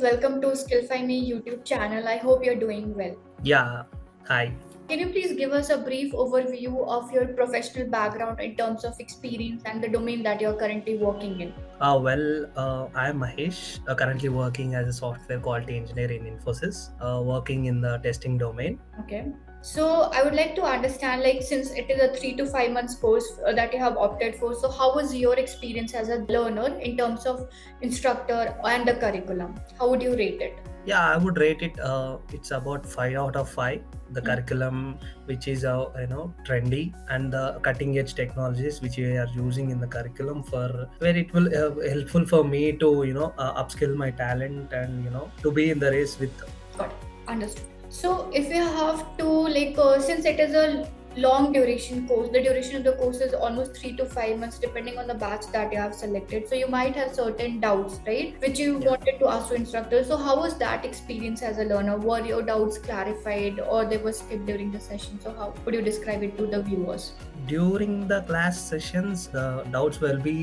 welcome to Skillfyme YouTube channel. I hope you're doing well. Yeah, hi. Can you please give us a brief overview of your professional background in terms of experience and the domain that you're currently working in? I'm Mahesh, currently working as a software quality engineer in Infosys, working in the testing domain. Okay. So I would like to understand, like, since it is a 3 to 5 months course that you have opted for, so how was your experience as a learner in terms of instructor and the curriculum? How would you rate it? Yeah, I would rate it. It's about 5 out of 5. The Mm. curriculum, which is trendy, and the cutting edge technologies which we are using in the curriculum for where it will helpful for me to upskill my talent and to be in the race with. Got it. Understood. So if you have to since it is a long duration course, the duration of the course is almost 3 to 5 months, depending on the batch that you have selected. So you might have certain doubts, right? Which you Yeah. wanted to ask to instructor. So how was that experience as a learner? Were your doubts clarified or they were skipped during the session? So how would you describe it to the viewers? During the class sessions, the doubts will be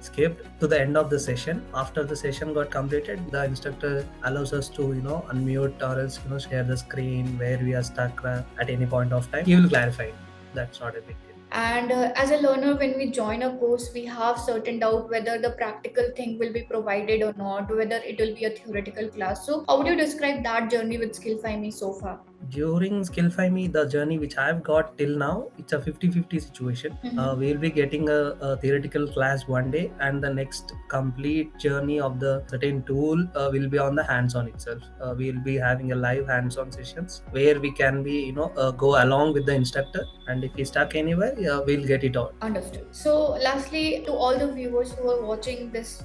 skipped to the end of the session. After the session got completed, the instructor allows us to unmute or else share the screen where we are stuck at any point of time. He will clarify. That's not a big deal. And as a learner, when we join a course, we have certain doubt whether the practical thing will be provided or not, whether it will be a theoretical class. So how would you describe that journey with Skillfyme so far? During Skillfyme, the journey which I've got till now, it's a 50-50 situation. Mhm. We'll be getting a theoretical class one day, and the next complete journey of the certain tool will be on the hands-on itself. We'll be having a live hands-on sessions where we can be, go along with the instructor, and if he's stuck anywhere, we'll get it out. Understood. So, lastly, to all the viewers who are watching this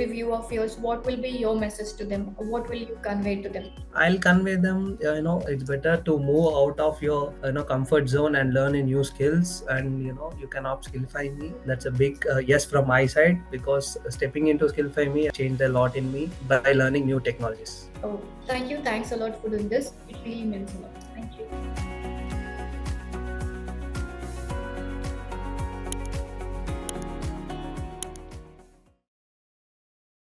review of yours, what will be your message to them? What will you convey to them? I'll convey them, it's better to move out of your, comfort zone and learn a new skills. And, you can upskillify me. That's a big yes from my side, because stepping into Skillfy me changed a lot in me by learning new technologies. Oh, thank you. Thanks a lot for doing this. It really means a lot.